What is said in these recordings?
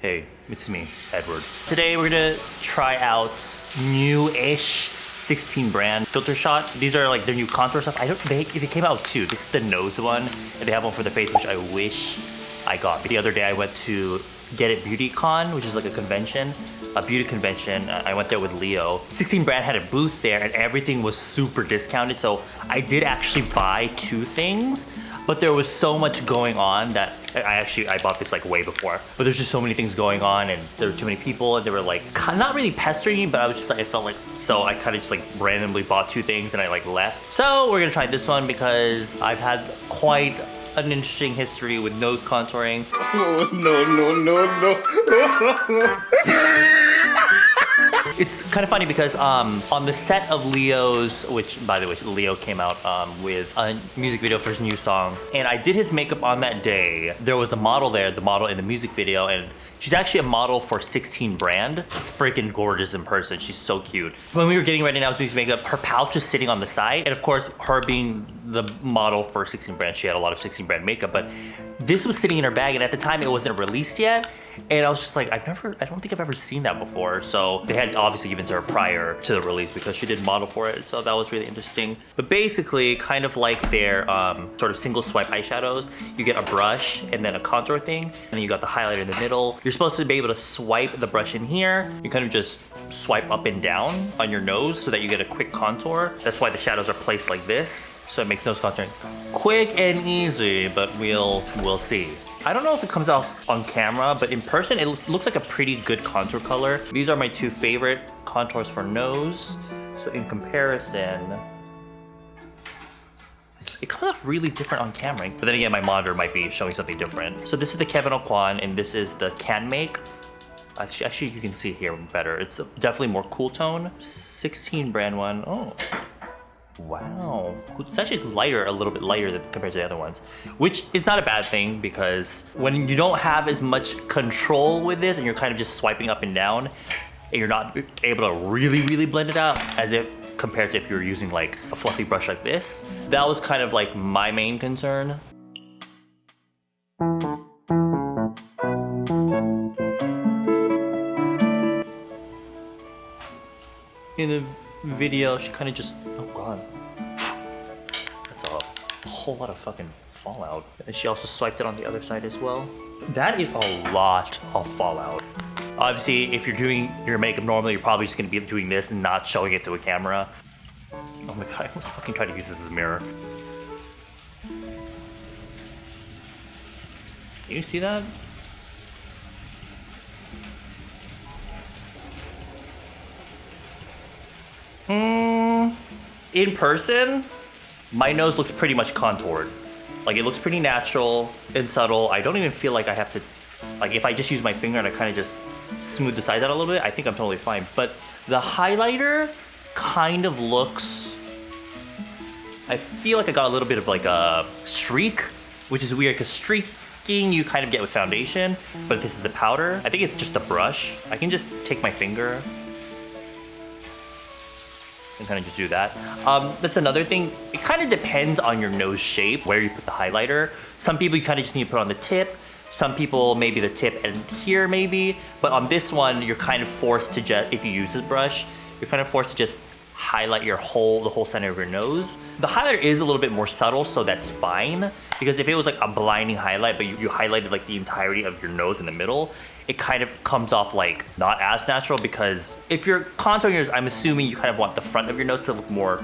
Hey, it's me, Edward. Today we're gonna try out new-ish 16 brand filter shot. These are like their new contour stuff. They came out with two. This is the nose one, and they have one for the face, which I wish I got. The other day I went to Get It Beauty Con, which is like a convention, a beauty convention. I went there with Leo. 16 brand had a booth there and everything was super discounted. So I did actually buy two things, but there was so much going on that I bought this like way before. But there's just so many things going on and there were too many people and they were like, not really pestering me, but I was just like, I felt like, so I kind of just like randomly bought two things and I like left. So we're gonna try this one because I've had quite an interesting history with nose contouring. Oh, no. It's kind of funny because on the set of Leo's, which by the way, Leo came out with a music video for his new song, and I did his makeup on that day. There was a model there, the model in the music video, and she's actually a model for 16 brand. Freaking gorgeous in person. She's so cute. When we were getting ready and I was doing his makeup, her pouch was sitting on the side. And of course, her being the model for 16 brand, she had a lot of 16 brand makeup, but this was sitting in her bag and at the time it wasn't released yet. And I was just like, I don't think I've ever seen that before. So they had obviously given to her prior to the release because she did model for it. So that was really interesting. But basically, kind of like their sort of single swipe eyeshadows, you get a brush and then a contour thing. And then you got the highlighter in the middle. You're supposed to be able to swipe the brush in here. You kind of just swipe up and down on your nose so that you get a quick contour. That's why the shadows are placed like this. So it makes nose contouring quick and easy, but we'll see. I don't know if it comes out on camera, but in person, it looks like a pretty good contour color. These are my two favorite contours for nose. So in comparison, it comes out really different on camera. But then again, my monitor might be showing something different. So this is the Kevin O'Quan, and this is the Can Make. Actually, you can see it here better. It's definitely more cool tone. 16 brand one. Oh. Wow, it's actually lighter, a little bit lighter compared to the other ones, which is not a bad thing because when you don't have as much control with this and you're kind of just swiping up and down and you're not able to really blend it out as if compared to if you're using like a fluffy brush like this. That was kind of like my main concern. In the video, she kind of just, oh god, that's a whole lot of fucking fallout. And she also swiped it on the other side as well. That is a lot of fallout. Obviously, if you're doing your makeup normally, you're probably just gonna be doing this and not showing it to a camera. Oh my god, I almost fucking tried to use this as a mirror. Can you see that? In person, my nose looks pretty much contoured. Like it looks pretty natural and subtle. I don't even feel like I have to, like if I just use my finger and I kind of just smooth the sides out a little bit, I think I'm totally fine. But the highlighter kind of looks, I feel like I got a little bit of like a streak, which is weird because streaking you kind of get with foundation, but this is the powder. I think it's just a brush. I can just take my finger and kind of just do that. That's another thing. It kind of depends on your nose shape, where you put the highlighter. Some people you kind of just need to put on the tip. Some people maybe the tip and here maybe. But on this one, you're kind of forced to just, if you use this brush, you're kind of forced to just highlight the whole center of your nose. The highlighter is a little bit more subtle, so that's fine. Because if it was like a blinding highlight, but you highlighted like the entirety of your nose in the middle, it kind of comes off like not as natural because if you're contouring yours, I'm assuming you kind of want the front of your nose to look more,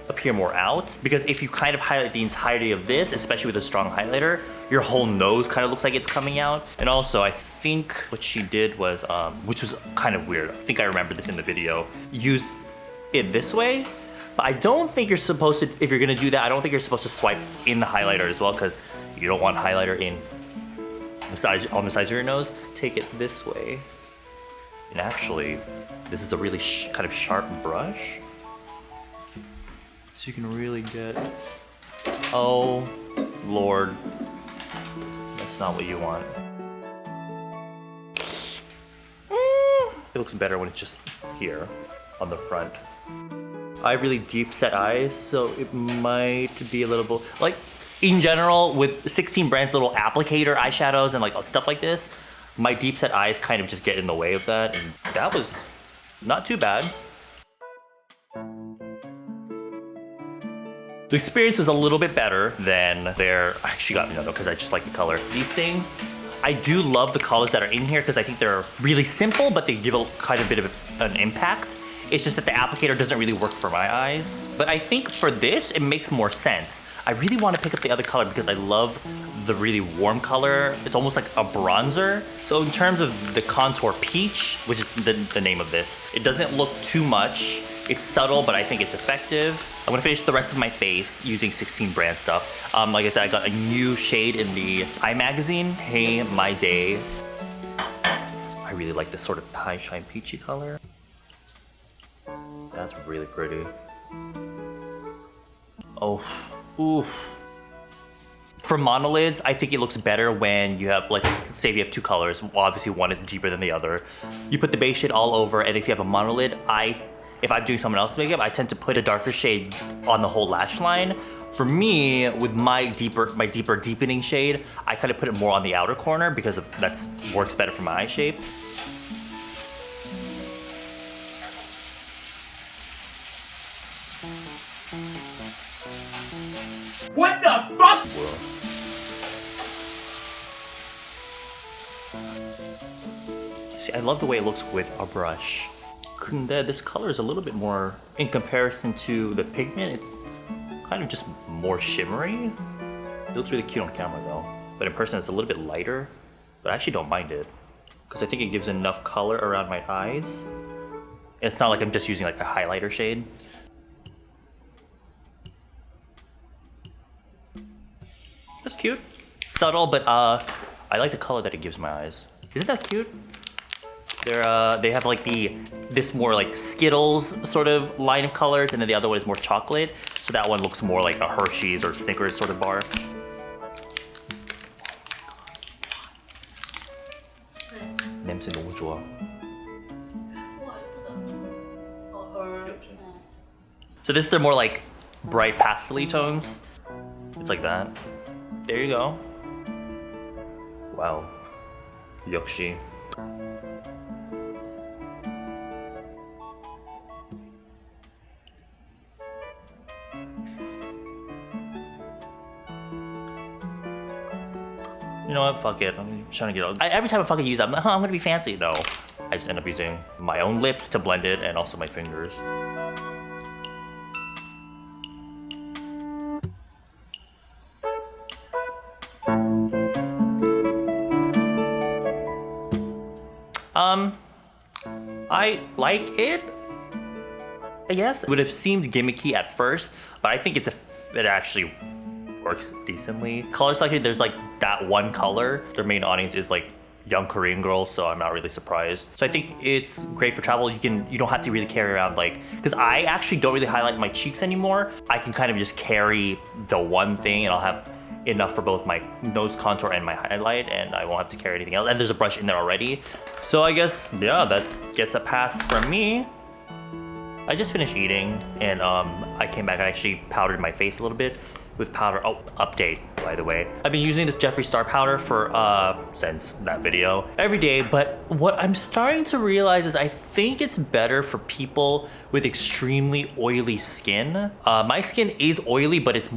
appear more out. Because if you kind of highlight the entirety of this, especially with a strong highlighter, your whole nose kind of looks like it's coming out. And also I think what she did was, which was kind of weird. I think I remember this in the video. Use it this way. But I don't think you're supposed to, if you're gonna do that, I don't think you're supposed to swipe in the highlighter as well because you don't want highlighter in the side, on the sides of your nose. Take it this way. And actually, this is a really kind of sharp brush. So you can really get, oh Lord, that's not what you want. It looks better when it's just here on the front. I have really deep set eyes, so it might be a little bit, like in general with 16 brands little applicator eyeshadows and like stuff like this, my deep set eyes kind of just get in the way of that, and that was not too bad. The experience was a little bit better than their, she got me though, because I just like the color. These things, I do love the colors that are in here because I think they're really simple, but they give a kind of bit of an impact. It's just that the applicator doesn't really work for my eyes. But I think for this, it makes more sense. I really want to pick up the other color because I love the really warm color. It's almost like a bronzer. So in terms of the contour peach, which is the name of this, it doesn't look too much. It's subtle, but I think it's effective. I'm gonna finish the rest of my face using 16 brand stuff. Like I said, I got a new shade in the Eye magazine, Hey My Day. I really like this sort of high shine peachy color. That's really pretty. Oh, oof. For monolids, I think it looks better when you have, like, say if you have two colors. Well, obviously one is deeper than the other. You put the base shade all over, and if you have a monolid, if I'm doing someone else's makeup, I tend to put a darker shade on the whole lash line. For me, with my deeper deepening shade, I kind of put it more on the outer corner because that works better for my eye shape. What the fuck? Whoa. See, I love the way it looks with a brush. This color is a little bit more, in comparison to the pigment, it's kind of just more shimmery. It looks really cute on camera though, but in person it's a little bit lighter, but I actually don't mind it because I think it gives enough color around my eyes. It's not like I'm just using like a highlighter shade. That's cute. Subtle, but I like the color that it gives my eyes. Isn't that cute? They have like this more like Skittles sort of line of colors, and then the other one is more chocolate. So that one looks more like a Hershey's or Snickers sort of bar. 냄새 너무 좋아. So this, they're more like bright pastel-y tones. It's like that. There you go. Wow. 역시. You know what? Fuck it. I'm trying to get out. Every time I fucking use it, I'm like, I'm gonna be fancy. No. I just end up using my own lips to blend it and also my fingers. I like it. I guess it would have seemed gimmicky at first, but I think it actually works decently. Color selection, there's like that one color. Their main audience is like young Korean girls, so I'm not really surprised. So I think it's great for travel. You don't have to really carry around like, because I actually don't really highlight my cheeks anymore. I can kind of just carry the one thing and I'll have enough for both my nose contour and my highlight, and I won't have to carry anything else. And there's a brush in there already. So I guess, yeah, that gets a pass from me. I just finished eating, and I came back and actually powdered my face a little bit with powder. Oh, update, by the way. I've been using this Jeffree Star powder for, since that video, every day, but what I'm starting to realize is I think it's better for people with extremely oily skin. My skin is oily, but it's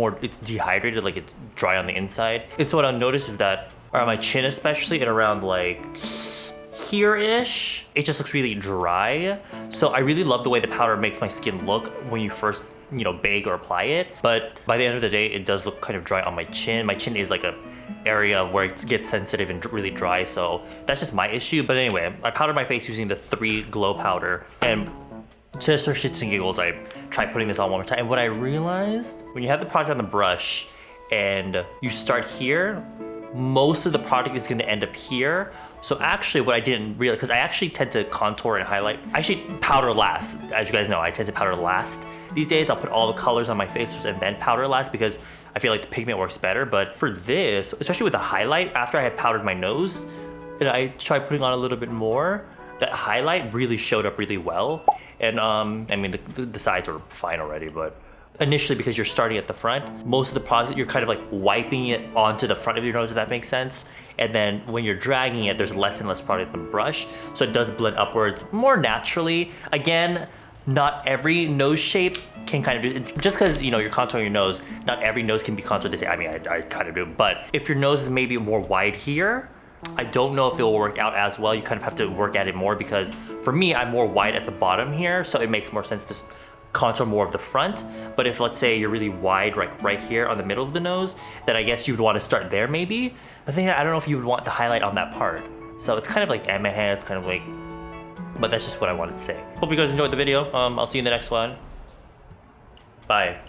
dehydrated, like it's dry on the inside. And so what I'll notice is that around my chin especially, and around like here-ish, it just looks really dry. So I really love the way the powder makes my skin look when you first, you know, bake or apply it. But by the end of the day, it does look kind of dry on my chin. My chin is like a area where it gets sensitive and really dry, so that's just my issue. But anyway, I powdered my face using the 3 Glow powder, and just for shits and giggles, I tried putting this on one more time. And what I realized, when you have the product on the brush and you start here, most of the product is gonna end up here. So actually what I didn't realize, because I actually tend to contour and highlight. I actually powder last. As you guys know, I tend to powder last. These days I'll put all the colors on my face and then powder last because I feel like the pigment works better. But for this, especially with the highlight, after I had powdered my nose, and I tried putting on a little bit more, that highlight really showed up really well. And I mean, the sides were fine already, but initially because you're starting at the front, most of the product, you're kind of like wiping it onto the front of your nose, if that makes sense. And then when you're dragging it, there's less and less product in the brush. So it does blend upwards more naturally. Again, not every nose shape can kind of do it. Just because, you know, you're contouring your nose, not every nose can be contoured the same. I mean, I kind of do. But if your nose is maybe more wide here, I don't know if it will work out as well. You kind of have to work at it more because for me, I'm more wide at the bottom here. So it makes more sense to contour more of the front. But if let's say you're really wide right here on the middle of the nose, then I guess you would want to start there maybe. But then I don't know if you would want the highlight on that part. So it's kind of like meh, it's kind of like, but that's just what I wanted to say. Hope you guys enjoyed the video. I'll see you in the next one. Bye.